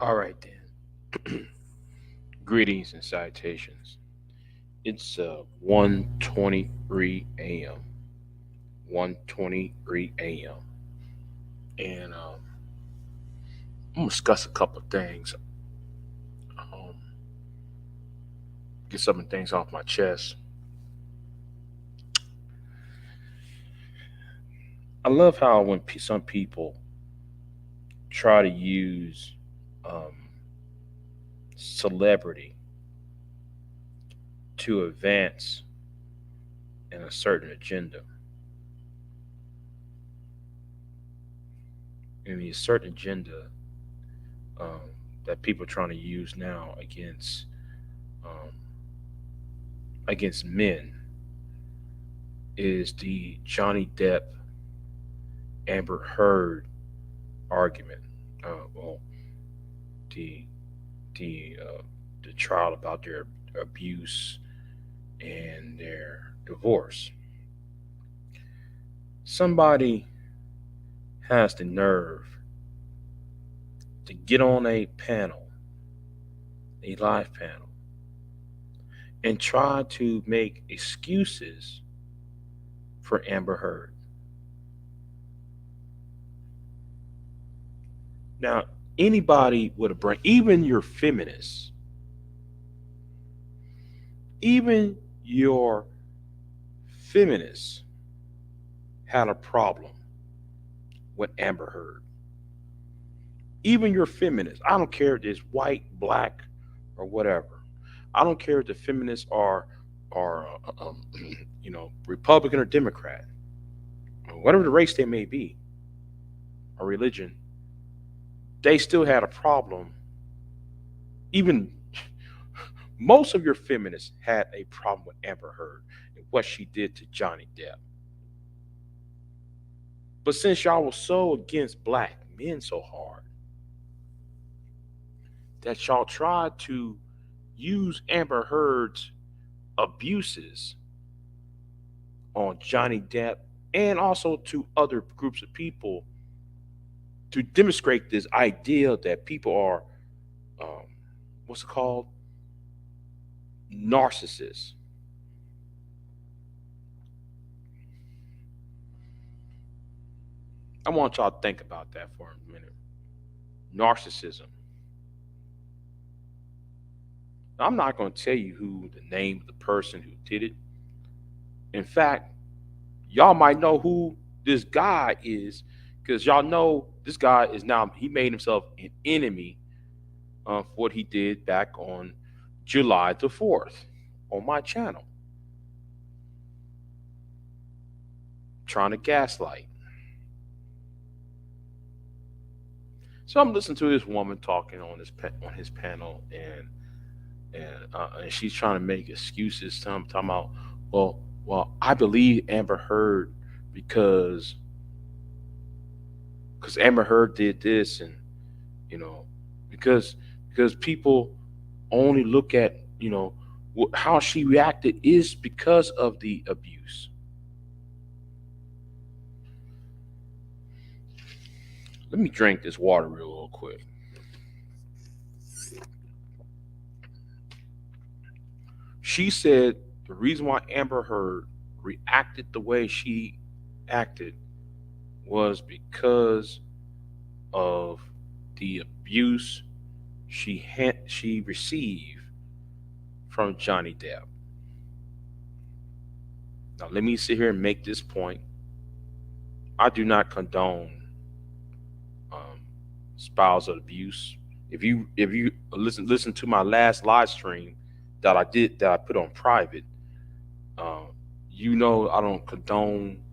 All right then. Greetings and salutations. It's 1:23 a.m. 1:23 a.m. And I'm gonna discuss a couple of things. Um, get some things off my chest. I love how when some people try to use um, celebrity to advance in a certain agenda. I mean, a certain agenda um, that people are trying to use now um, against men is the Johnny Depp Amber Heard argument. Well, the the the trial about their abuse and their divorce. Somebody has the nerve to get on a panel, a live panel, and try to make excuses for Amber Heard. Now, anybody with a brain, even your feminists, even your feminists had a problem with Amber Heard. Even your feminists, I don't care if it's white, black, or whatever. I don't care if the feminists are Republican or Democrat, whatever the race they may be, or religion. They still had a problem. Even most of your feminists had a problem with Amber Heard and what she did to Johnny Depp. But since y'all was so against black men so hard that y'all tried to use Amber Heard's abuses on Johnny Depp and also to other groups of people to demonstrate this idea that people are, um, what's it called? Narcissists. I want y'all to think about that for a minute. Narcissism. Now, I'm not going to tell you who the name of the person who did it. In fact, y'all might know who this guy is because y'all know this guy is now, he made himself an enemy for what he did back on July the 4th on my channel, trying to gaslight. So I'm listening to this woman talking on on his panel, and she's trying to make excuses. Talking about, well, I believe Amber Heard because Amber Heard did this, and you know, because people only look at how she reacted is because of the abuse. Let me drink this water real quick. She said the reason why Amber Heard reacted the way she acted was because of the abuse she received from Johnny Depp. Now let me sit here and make this point. I do not condone um, spousal abuse. If you listen to my last live stream that I put on private, um, I don't condone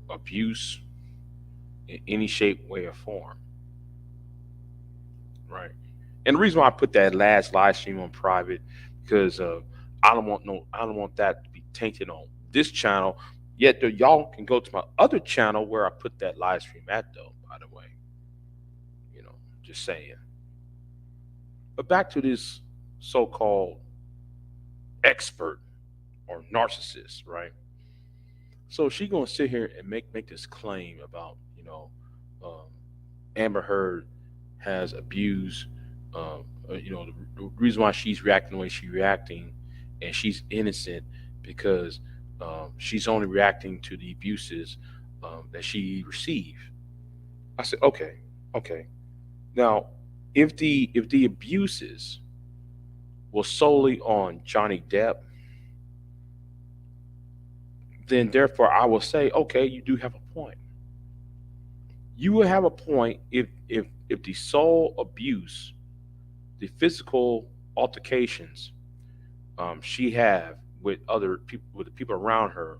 abuse in any shape, way, or form, right? And the reason why I put that last live stream on private because I don't want that to be tainted on this channel. Yet y'all can go to my other channel where I put that live stream at, though. By the way, you know, just saying. But back to this so-called expert or narcissist, right? So she gonna sit here and make this claim about um, Amber Heard has abused the reason why she's reacting the way she's reacting, and she's innocent because she's only reacting to the abuses that she received. I said, okay, okay. Now, if the abuses was solely on Johnny Depp, then therefore I will say, okay, you do have a point. You will have a point if the sole abuse, the physical altercations she have with other people, with the people around her,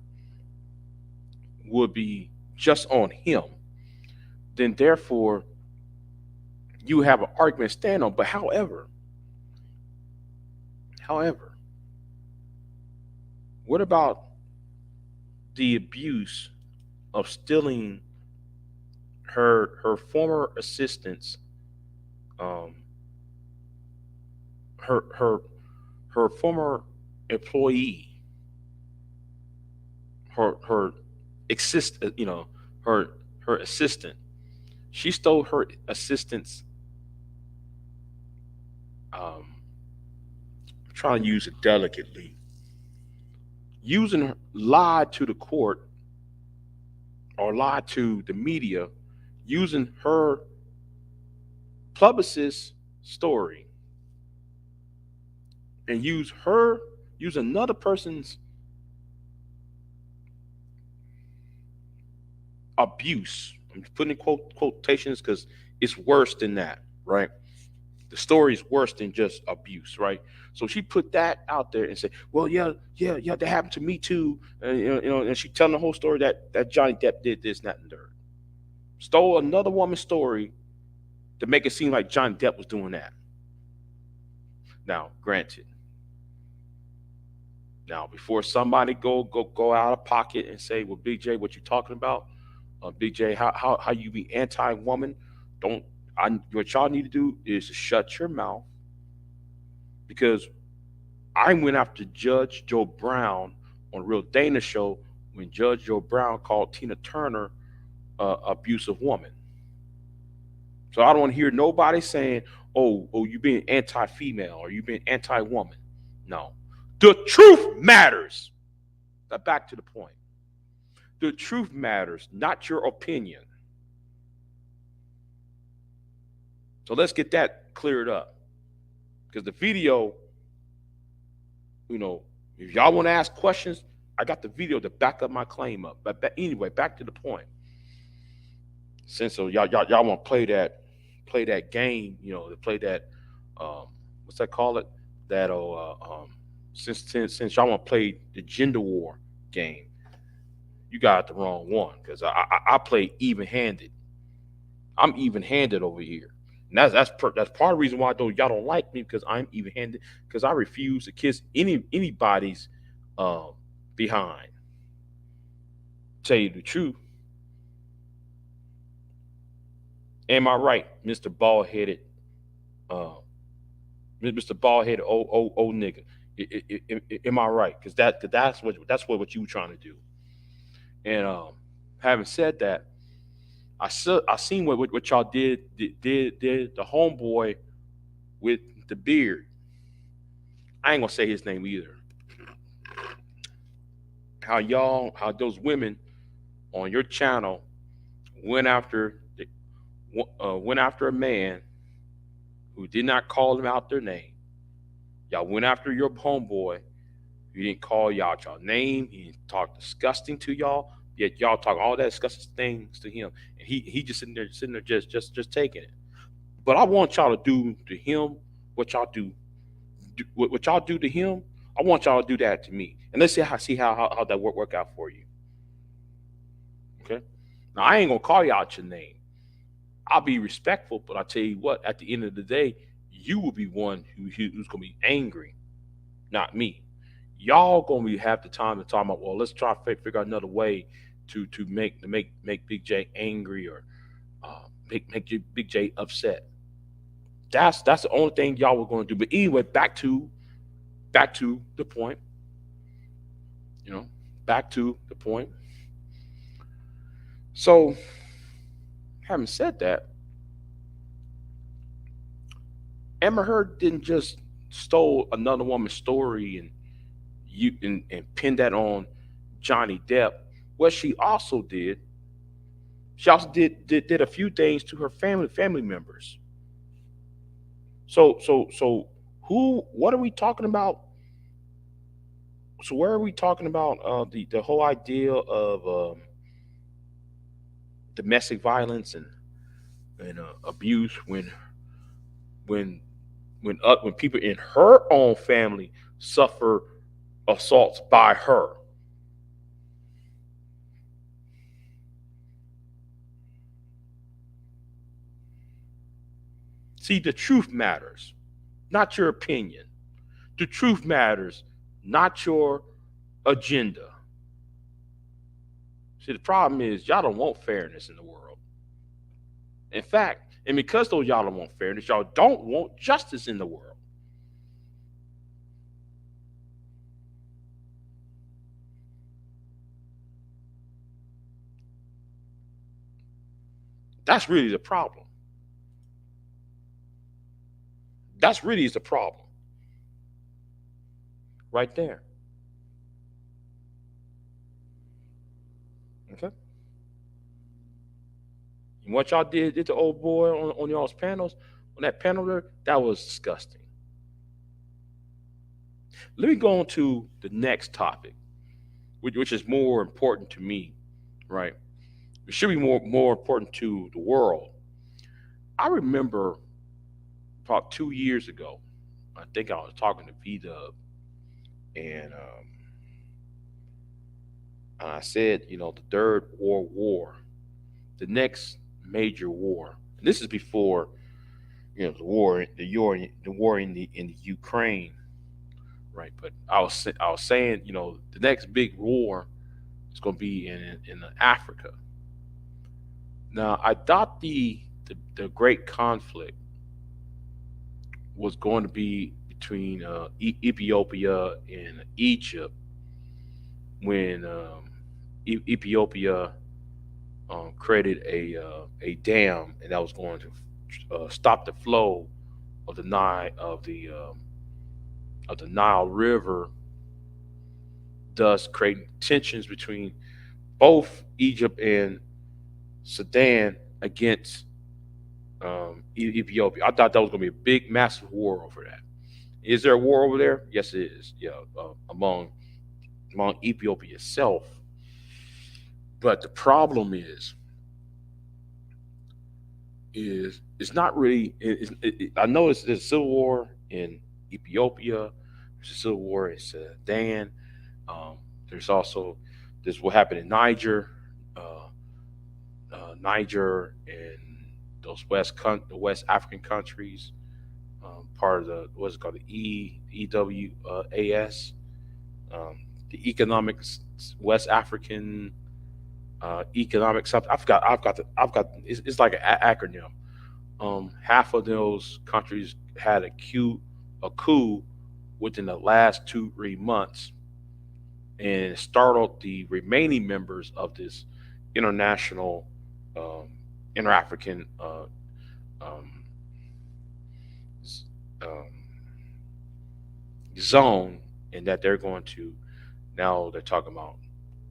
would be just on him, then therefore you have an argument to stand on. But however, what about the abuse of stealing her former assistant's um her her former employee, her assist her her assistant. She stole her assistant's um I'm trying to use it delicately, lied to the court or lied to the media using her publicist story, and use another person's abuse. I'm putting in quotations because it's worse than that, right? The story is worse than just abuse, right? So she put that out there and said, "Well, yeah, yeah, yeah, that happened to me too." And, and she telling the whole story that Johnny Depp did this, and that, and third. Stole another woman's story to make it seem like Johnny Depp was doing that. Now, granted, now before somebody go out of pocket and say, "Well, Big J, what you talking about?" Big J, how you be anti-woman? Don't what y'all need to do is to shut your mouth, because I went after Judge Joe Brown on Real Dana show when Judge Joe Brown called Tina Turner abusive woman. So I don't want to hear nobody saying, "Oh, you being anti-female or you being anti-woman." No, the truth matters. Now back to the point. The truth matters, not your opinion. So let's get that cleared up. Because the video, you know, if y'all want to ask questions, I got the video to back up my claim up. But anyway, back to the point. Since so y'all want to play that game, to play that what's that call it? That since y'all want to play the gender war game, you got the wrong one because I play even handed. I'm even handed over here. And that's part of the reason why y'all don't like me, because I'm even handed, because I refuse to kiss anybody's um behind. Tell you the truth. Am I right, Mr. Bald headed, uh, Mr. Bald headed old nigga? Am I right? Because that's what you were trying to do. And having said that, I seen what y'all did the homeboy with the beard. I ain't gonna say his name either. How those women on your channel went after a man who did not call them out their name. Y'all went after your homeboy. He didn't call y'all name. He didn't talk disgusting to y'all. Yet y'all talk all that disgusting things to him, and he just sitting there just taking it. But I want y'all to do to him what y'all what y'all do to him. I want y'all to do that to me, and let's see how that work out for you. Okay. Now I ain't gonna call you out your name. I'll be respectful, but I tell you what, at the end of the day, you will be one who's gonna be angry, not me. Y'all gonna have the time to talk about, well, let's try to figure out another way to make Big J angry, or make Big J upset. That's the only thing y'all were gonna do. But anyway, back to the point. You know, back to the point. So, having said that, Amber Heard didn't just stole another woman's story and pin that on Johnny Depp. What she also did, she also did a few things to her family members. So who? What are we talking about? So where are we talking about the whole idea of domestic violence and abuse when when people in her own family suffer assaults by her? See, the truth matters, not your opinion. The truth matters, not your agenda. See, the problem is y'all don't want fairness in the world. In fact, and because those y'all don't want fairness, y'all don't want justice in the world. That's really the problem. That's really the problem right there. Okay. And what y'all did to old boy on y'all's panels, on that panel there, that was disgusting. Let me go on to the next topic, which is more important to me, right? It should be more important to the world. I remember about 2 years ago, I think I was talking to V Dub, and I said, the third world war, the next major war. And this is before the war in the Ukraine, right? But I was saying, the next big war is going to be in Africa. Now, I thought the great conflict was going to be between Ethiopia and Egypt when Ethiopia created a dam, and that was going to stop the flow of the Nile River, thus creating tensions between both Egypt and Sudan against Ethiopia. I thought that was going to be a big, massive war over that. Is there a war over there? Yes, it is. Yeah, among Ethiopia itself. But the problem is it's not really. I know there's a civil war in Ethiopia. There's a civil war in Sudan. Um, there's also this what happened in Niger, uh, Niger and those the West African countries, part of the what's it called the EWAS, the Economics West African Economic something. I've got it's like an acronym. Half of those countries had a coup within the last 2 3 months, and startled the remaining members of this international um, inter-African um, um, zone, and that they're going to now they're talking about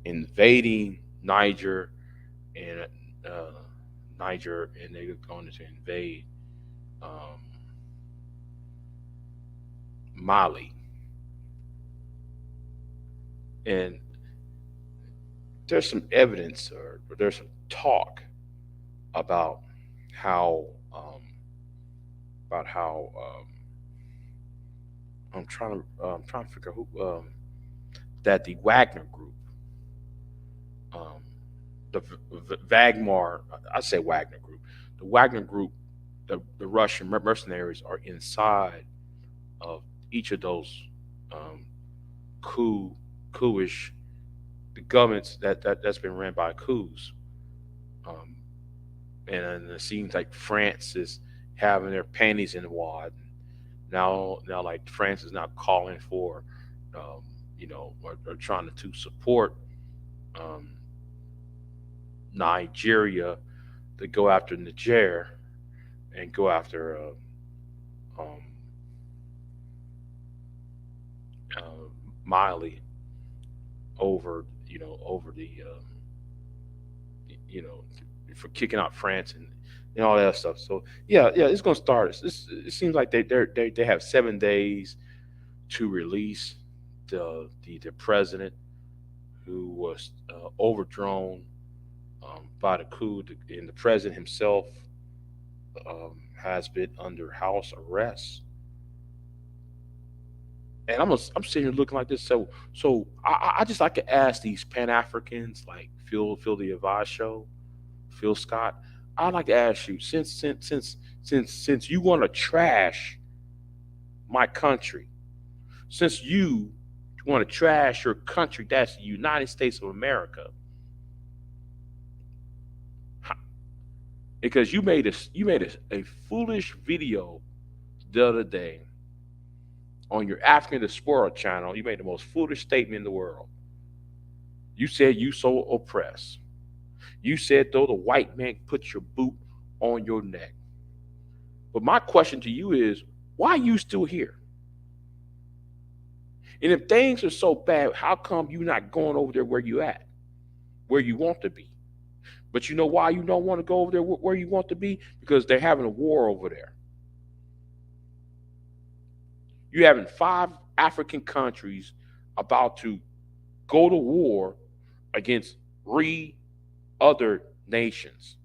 invading and uh, Niger, and they're going to invade um, Mali, and there's some evidence or there's some talk about how I'm trying to figure out who that the Wagner Group, um, the Wagner, I say Wagner Group, the Wagner Group, the Russian mercenaries are inside of each of those um, coup coupish the governments that's been ran by coups, um, and it seems like France is having their panties in the wad. Now, like France is now calling for, um, or trying to support um, Nigeria to go after Niger and go after um, uh, Miley over, over you know, for kicking out France and all that stuff. So yeah, it's gonna start. It seems like they have 7 days to release the president who was overthrown by the coup, and the president himself has been under house arrest. And I'm sitting here looking like this. So I just like to ask these Pan Africans like Phil the Advice Show, Phil Scott. I'd like to ask you, since you want to trash my country, since you want to trash your country, that's the United States of America, because you made a foolish video the other day on your African Diaspora channel. You made the most foolish statement in the world. You said you so oppressed. You said though the white man put your boot on your neck. But my question to you is, why are you still here? And if things are so bad, how come you not going over there where you at, where you want to be? But you know why you don't want to go over there where you want to be? Because they're having a war over there. You're having 5 African countries about to go to war against 3 other nations.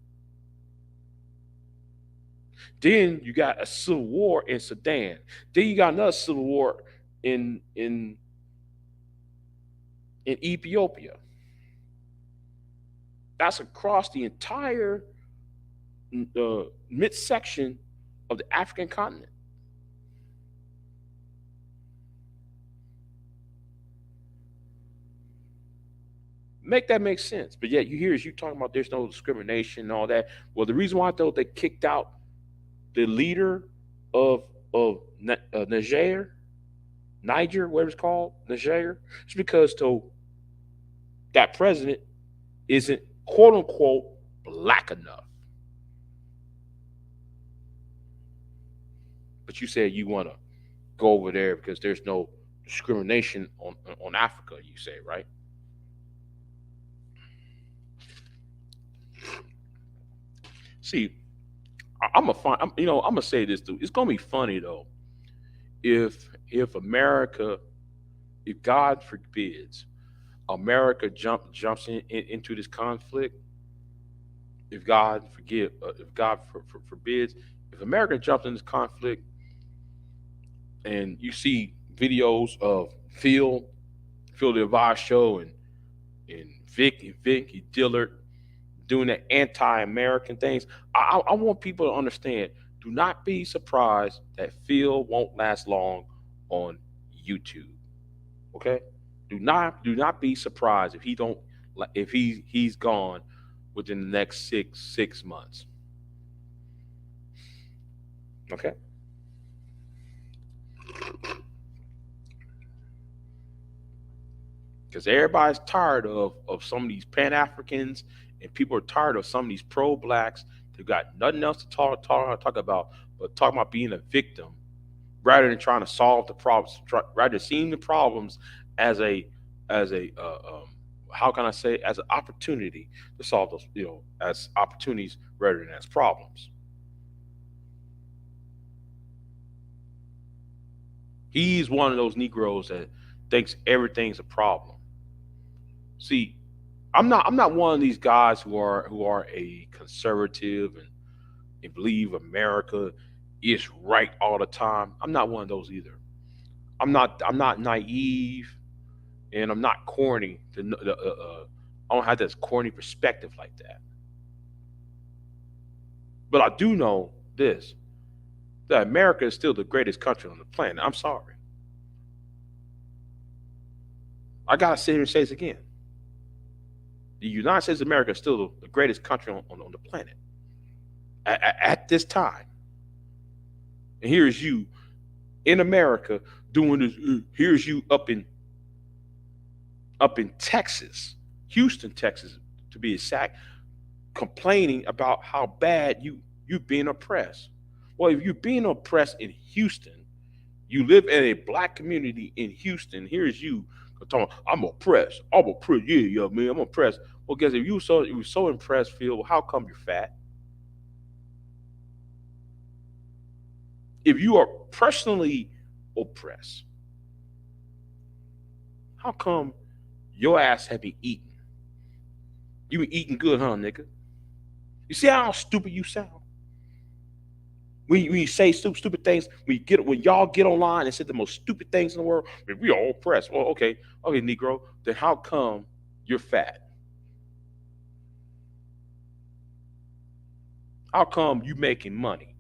Then you got a civil war in Sudan. Then you got another civil war in Ethiopia. That's across the entire midsection of the African continent. Make that make sense. But yet you hear is you talking about there's no discrimination and all that. Well, the reason why though they kicked out the leader of Niger, whatever it's called, Niger, it's because though that president isn't quote unquote black enough. But you said you want to go over there because there's no discrimination on Africa. You say, right? See, I'm a fine. I'm gonna say this, dude. It's gonna be funny though if America, if God forbids, America jumps into this conflict. If God forbids, if America jumps in this conflict, and you see videos of Phil the Advice Show and Vicky Dillard doing the anti-American things. I want people to understand. Do not be surprised that Phil won't last long on YouTube. Okay? Do not be surprised if he don't if he's gone within the next six months. Okay? Because everybody's tired of some of these Pan Africans, and people are tired of some of these pro blacks. They've got nothing else to talk about but talking about being a victim rather than trying to solve the problems. Rather than seeing the problems as a how can I say, as an opportunity to solve those, as opportunities rather than as problems. He's one of those Negroes that thinks everything's a problem. See, I'm not one of these guys who are a conservative and believe America is right all the time. I'm not one of those either. I'm not naive, and I'm not corny. I don't have this corny perspective like that. But I do know this, that America is still the greatest country on the planet. I'm sorry. I gotta sit here and say this again. The United States of America is still the greatest country on the planet at this time. And here's you in America doing this. Here's you up in Texas, Houston, Texas, to be exact, complaining about how bad you've been oppressed. Well, if you're being oppressed in Houston, you live in a black community in Houston. Here's you talking, I'm oppressed. I'm oppressed. Yeah, yeah, man, I'm oppressed. Well, guess if you were so impressed, Phil, well, how come you're fat? If you are personally oppressed, how come your ass have been eating? You been eating good, huh, nigga? You see how stupid you sound? When you say stupid things, when y'all get online and say the most stupid things in the world, man, we all oppressed. Well, okay, Negro. Then how come you're fat? How come you making money?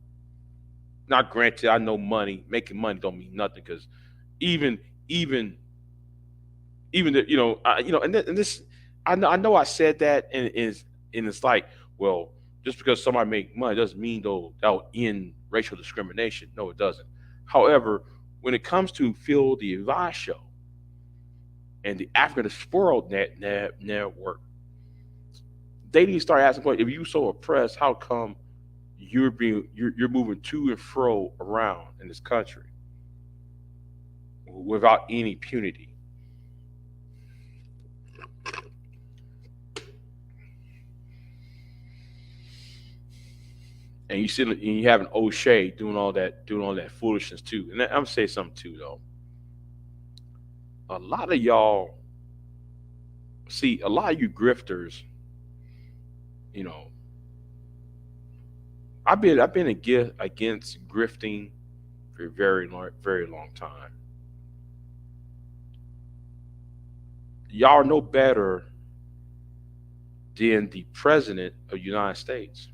Not granted, I know money making money don't mean nothing because even even even the, and this I know I said that and it's like, well, just because somebody make money doesn't mean though that'll end racial discrimination. No, it doesn't. However, when it comes to Phil the Eli show and the African World Network, they need to start asking questions. If you so oppressed, how come you're moving to and fro around in this country without any punity? And you have an O'Shea doing all that foolishness too. And I'm gonna say something too though. A lot of y'all see a lot of you grifters. You know, I've been against grifting for a very long time. Y'all are no better than the president of the United States.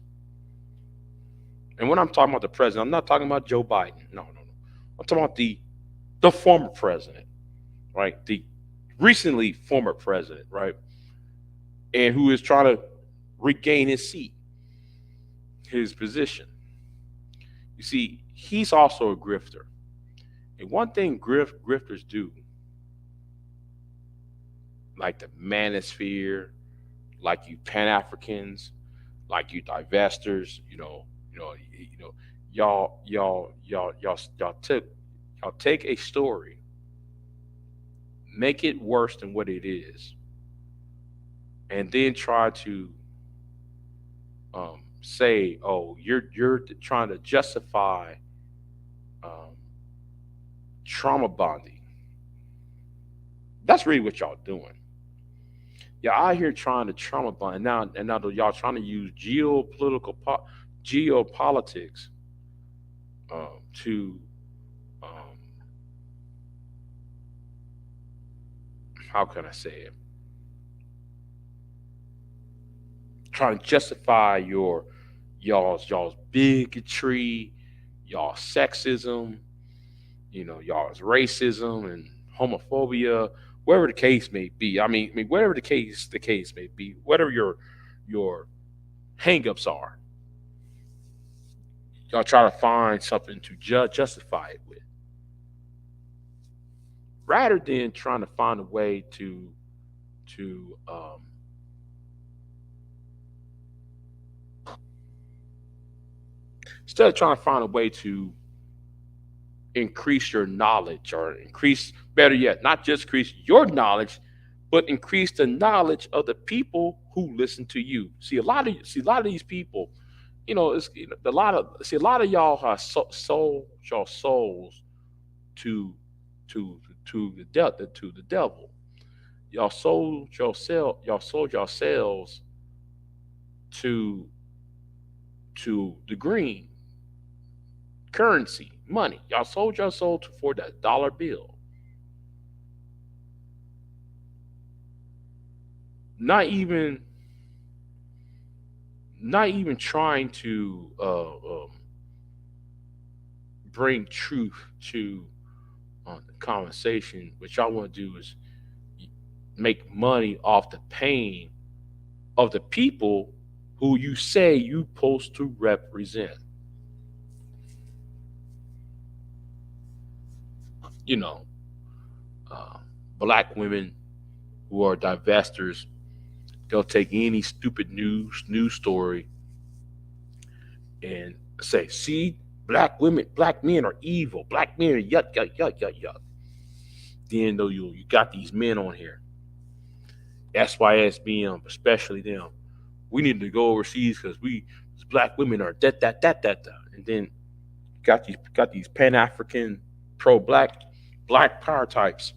And when I'm talking about the president, I'm not talking about Joe Biden. No, no, no. I'm talking about the former president, right? The recently former president, right? And who is trying to regain his seat, his position. You see, he's also a grifter. And one thing grifters do, like the manosphere, like you Pan Africans, like you divestors, y'all take a story, make it worse than what it is, and then try to say, oh, you're trying to justify um, trauma bonding. That's really what y'all doing. Y'all out here trying to trauma bond, and now y'all trying to use geopolitics to um, how can I say it? Trying to justify y'all's bigotry, y'all sexism, y'all's racism and homophobia, whatever the case may be. I mean, whatever the case may be, whatever your hangups are, y'all try to find something to justify it with, rather than trying to find a way to instead of trying to find a way to increase your knowledge or increase, better yet, not just increase your knowledge, but increase the knowledge of the people who listen to you. See a lot of these people, it's a lot of y'all have sold your souls to to the devil. Y'all sold yourselves to the green currency, money. Y'all sold your soul for that dollar bill. Not even not even trying to bring truth to the conversation. What y'all want to do is make money off the pain of the people who you say you supposed to represent. You know, uh, black women who are divestors, they'll take any stupid news story and say, see, Black women, black men are evil. Black men are yuck, yuck, yuck, yuck, yuck. Then though you got these men on here, SYSBM, especially them. We need to go overseas because we black women are that. And then got these Pan African pro black power types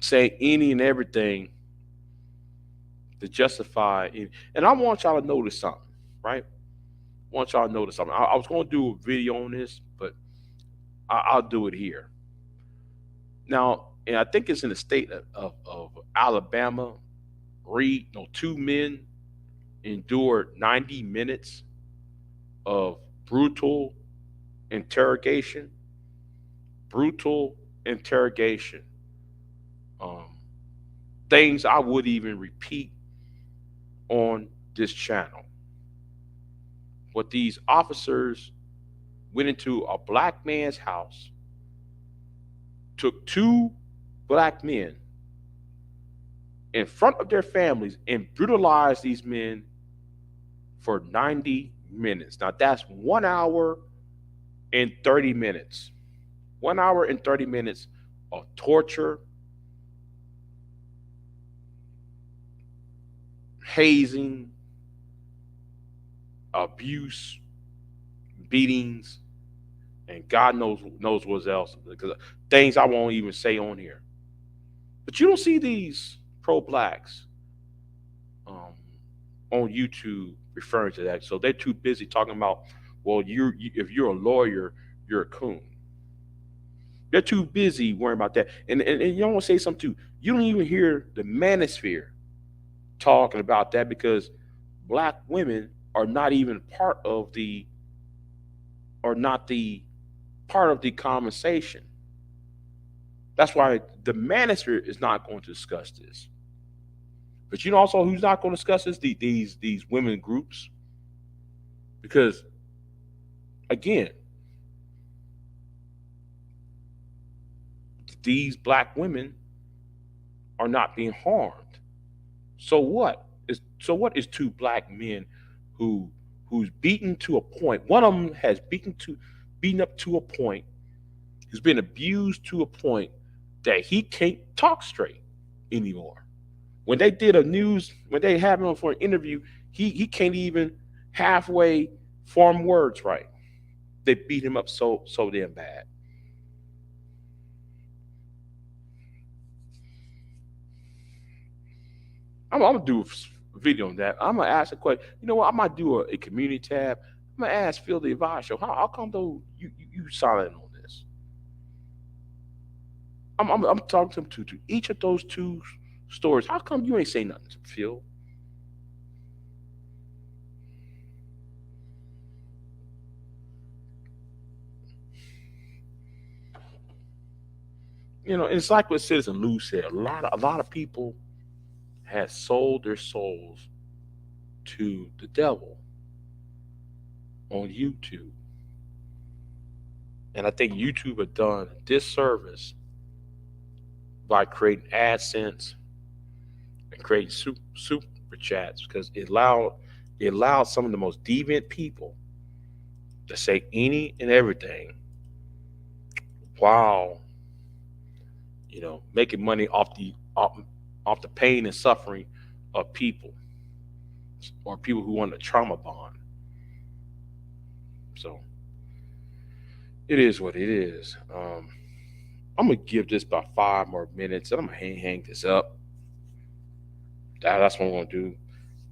saying any and everything to justify it. And I want y'all to notice something, right? I want y'all to notice something. I was going to do a video on this, but I'll do it here. Now, and I think it's in the state of Alabama. Two men endured 90 minutes of brutal interrogation. Brutal interrogation. Um, Things I would even repeat on this channel. What these officers went into a black man's house, took two black men in front of their families and brutalized these men for 90 minutes. Now that's 1 hour and 30 minutes. 1 hour and 30 minutes of torture, hazing, abuse, beatings, and God knows what else. Because things I won't even say on here. But you don't see these pro-blacks on YouTube referring to that. So they're too busy talking about, well, if you're a lawyer, you're a coon. They're too busy worrying about that. And you don't want to say something too. You don't even hear the manosphere talking about that because black women are not even part of the conversation. That's why the manosphere is not going to discuss this. But you know also who's not going to discuss this? These women groups. Because again, these black women are not being harmed. So what is two black men who's beaten to a point? One of them has beaten up to a point, who's been abused to a point that he can't talk straight anymore. When they have him for an interview, he can't even halfway form words right. They beat him up so damn bad. I'm gonna do a video on that. I'm gonna ask a question. You know what? I might do a community tab. I'm gonna ask Phil the Advice Show. How come though you silent on this? I'm talking to each of those two stories. How come you ain't say nothing to Phil? You know, it's like what Citizen Lou said. A lot of people have sold their souls to the devil on YouTube. And I think YouTube has done a disservice by creating AdSense and creating super chats because it allowed some of the most deviant people to say any and everything while making money off the pain and suffering of people or people who want a trauma bond. So it is what it is. I'm gonna give this about 5 more minutes, and I'm gonna hang this up. That's what I'm gonna do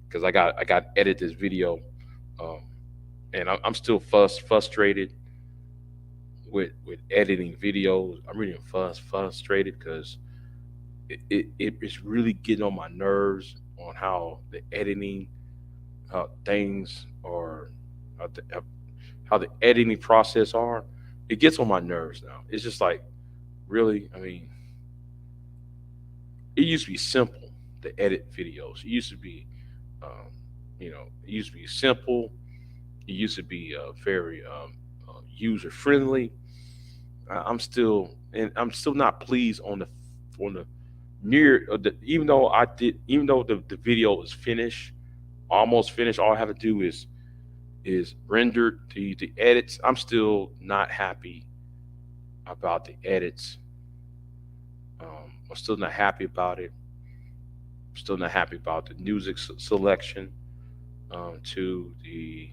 because I got to edit this video, and I'm still frustrated with editing videos. I'm really frustrated because it's really getting on my nerves on how the editing things are, how the editing process are. It gets on my nerves now. It's just like, really, I mean, it used to be simple to edit videos. It used to be, it used to be simple. It used to be very user friendly. I'm still not pleased on the near even though the video is finished, almost finished. All I have to do is is rendered. The edits, I'm still not happy about the edits. I'm still not happy about it. Still not happy about the music selection to the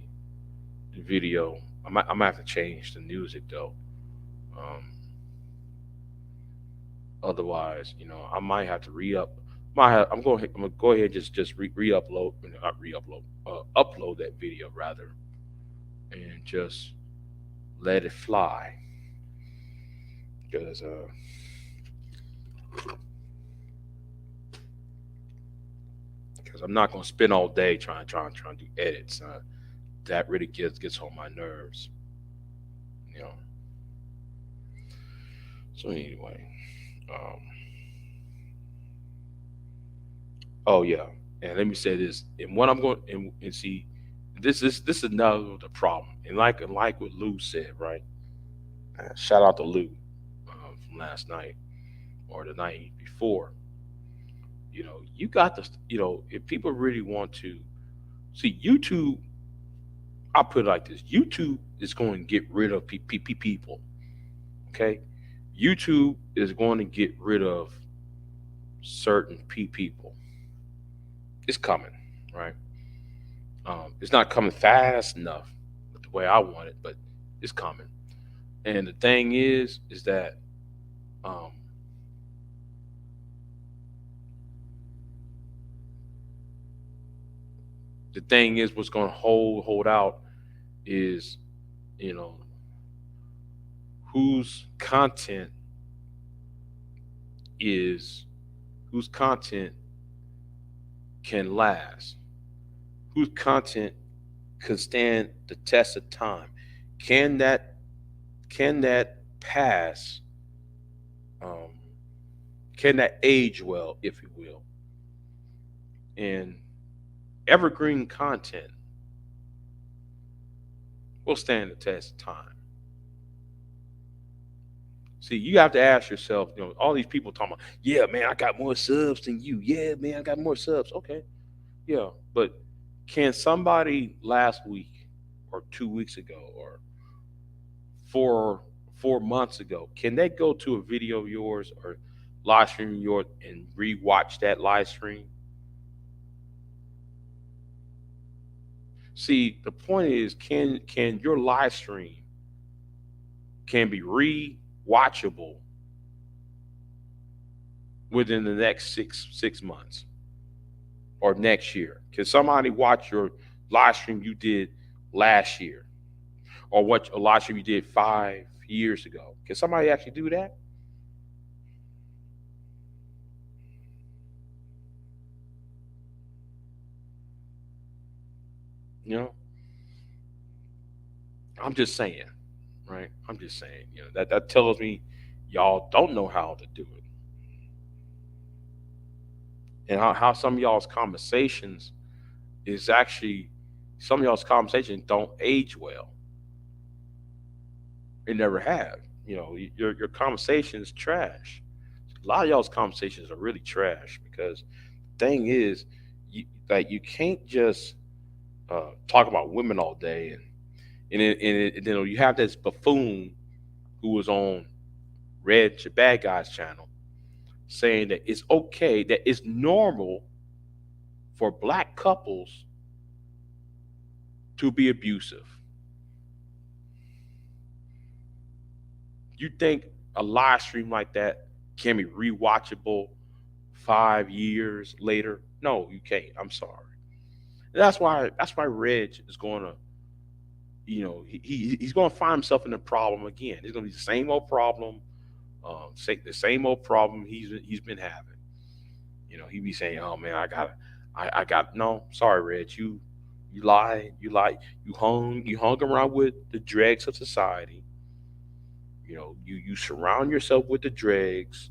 video. I might have to change the music though. Um, Otherwise, I might have to re-up. I'm gonna go ahead and just re-upload, not re-upload, upload that video rather, and just let it fly. Because I'm not gonna spend all day trying to do edits. That really gets on my nerves, you know. So anyway, um, oh yeah, and let me say this. And what I'm going and see, this is another the problem. And like what Lou said, right? Shout out to Lou from last night or the night before. You got to, if people really want to see YouTube, I'll put it like this: YouTube is going to get rid of people. Okay, YouTube is going to get rid of certain people. It's coming, right? It's not coming fast enough the way I want it, but it's coming. And the thing is that um, the thing is what's going to hold out is you know whose content is whose content can last, whose content can stand the test of time. Can that pass? Um, can that age well, if you will? And evergreen content will stand the test of time. See, you have to ask yourself, all these people talking about, yeah, man, I got more subs than you. Yeah, man, I got more subs. Okay, yeah, but can somebody last week or 2 weeks ago or four months ago, can they go to a video of yours or live stream yours and rewatch that live stream? See, the point is, can your live stream can be rewatchable within the next six months or next year? Can somebody watch your live stream you did last year or what a live stream you did 5 years ago? Can somebody actually do that? You know, I'm just saying, right? I'm just saying, that tells me y'all don't know how to do it, and how some of y'all's conversations is actually some of y'all's conversations don't age well. It never have. Your conversation is trash. A lot of y'all's conversations are really trash because the thing is, you can't just talk about women all day and then you have this buffoon who was on Red Bad Guys channel saying that it's okay, that it's normal for black couples to be abusive. You think a live stream like that can be rewatchable 5 years later? No, you can't. I'm sorry. That's why Reg is going to, he's going to find himself in a problem again. It's going to be the same old problem, the same old problem he's been having. He be saying, "Oh man, I got no. Sorry, Reg, you lied, you hung around with the dregs of society. You surround yourself with the dregs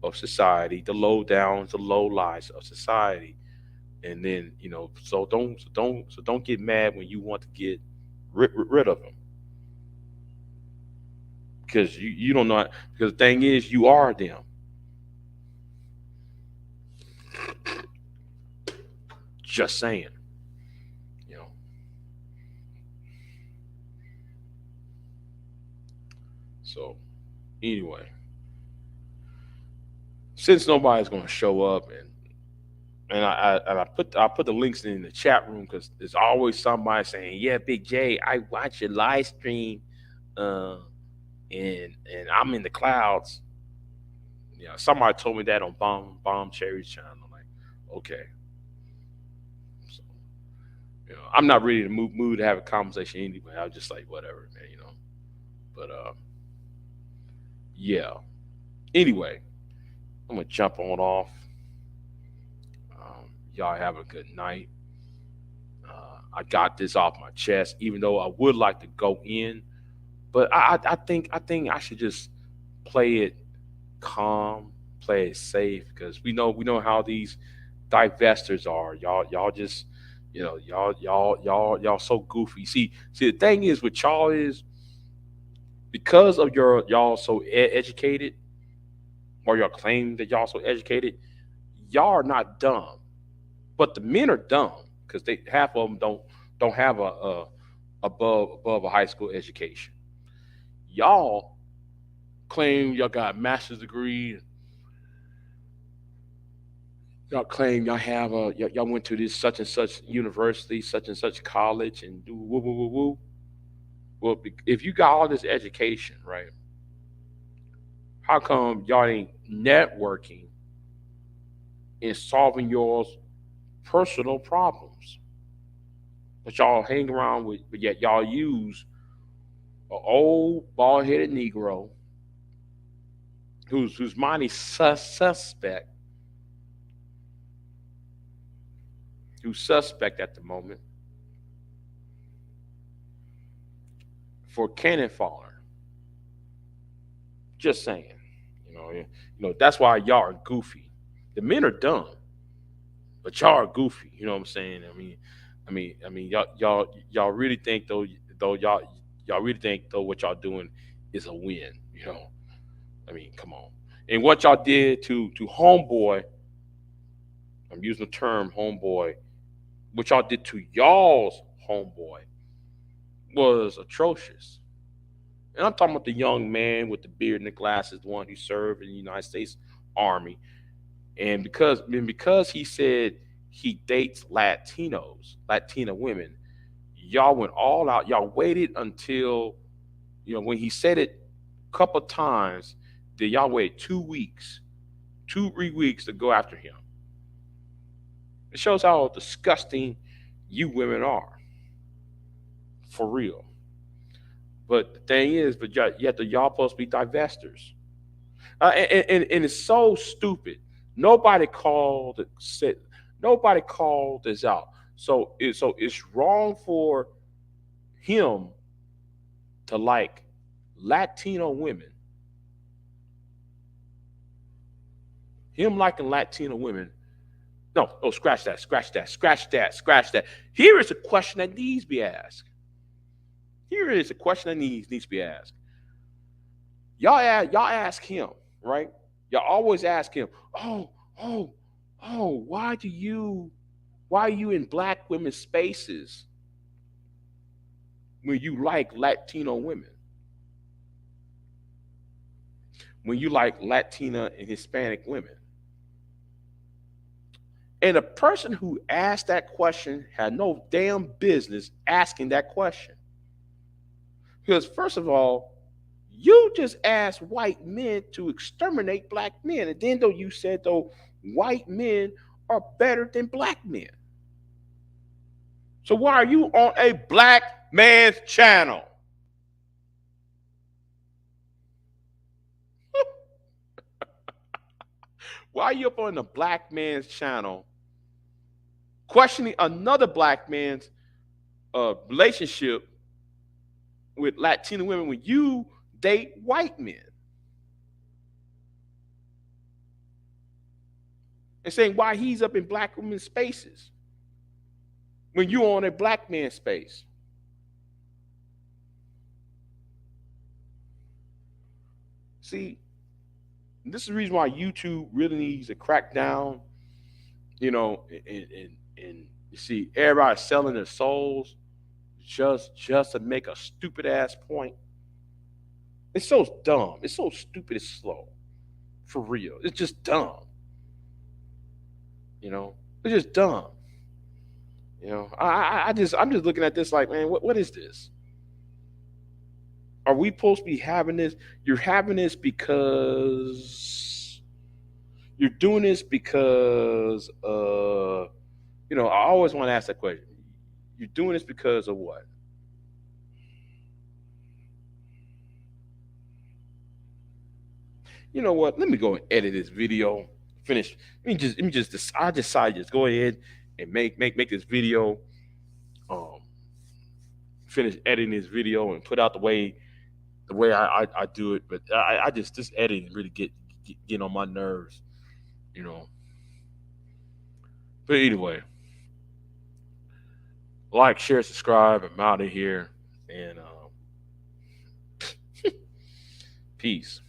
of society, the low downs, the low lies of society, and then so don't get mad when you want to get rid of them because you don't know because the thing is you are them. Just saying, you know. So anyway, since nobody's gonna show up, and I put the links in the chat room because there's always somebody saying, "Yeah, Big J, I watch your live stream, uh, and I'm in the clouds." Yeah, somebody told me that on Bomb Cherry's channel. I'm like, okay, so, I'm not ready to move to have a conversation anyway. I was just like, whatever, man. But yeah. Anyway, I'm gonna jump on off. Y'all have a good night. I got this off my chest, even though I would like to go in, but I think I should just play it calm, play it safe, because we know how these divestors are. Y'all just y'all so goofy. See the thing is with y'all is because of y'all so educated, or y'all claim that y'all so educated, y'all are not dumb, but the men are dumb because they half of them don't have a above a high school education. Y'all claim y'all got a master's degree. Y'all claim y'all have y'all went to this such and such university, such and such college, and do woo woo woo woo. Well, if you got all this education, right? How come y'all ain't networking and solving your personal problems? But y'all hang around with, but yet y'all use an old bald headed Negro whose mind is suspect, who's suspect at the moment for cannon fodder. Just saying, that's why y'all are goofy. The men are dumb, but y'all are goofy. You know what I'm saying? I mean, y'all really think though y'all really think though what y'all doing is a win. Come on. And what y'all did to homeboy, I'm using the term homeboy, what y'all did to y'all's homeboy was atrocious. And I'm talking about the young man with the beard and the glasses, the one who served in the United States Army. And because he said he dates Latina women, y'all went all out. Y'all waited until when he said it a couple times, then y'all waited 2 weeks, 2 3 weeks to go after him. It shows how disgusting you women are, for real. But the thing is, but yet the y'all supposed to be divestors, and it's so stupid. Nobody called it. Said nobody called this out. So it's wrong for him to like Latino women. Him liking Latino women. No, oh, scratch that, scratch that, scratch that, scratch that. Here is a question that needs to be asked. Here is a question that needs to be asked. Y'all ask him, right? Y'all always ask him, oh, oh, oh, why are you in black women's spaces when you like Latino women? When you like Latina and Hispanic women? And the person who asked that question had no damn business asking that question. Because first of all, you just asked white men to exterminate black men. And then though you said though white men are better than black men. So why are you on a black man's channel? Why are you up on the black man's channel questioning another black man's relationship with Latino women when you date white men? And saying why he's up in black women's spaces when you're on a black man's space. See, this is the reason why YouTube really needs to crack down, and you see everybody selling their souls just to make a stupid ass point. It's so dumb. It's so stupid. It's slow. For real. It's just dumb. You know, it's just dumb. I'm just looking at this like, man, what is this? Are we supposed to be having this? You're having this because you're doing this because I always want to ask that question. You're doing this because of what? You know what? Let me go and edit this video. Finish. I decided just go ahead and make this video. Um, finish editing this video and put out the way I do it. But I just this editing really get on my nerves. You know. But anyway, like, share, subscribe. I'm out of here, and peace.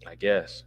I guess.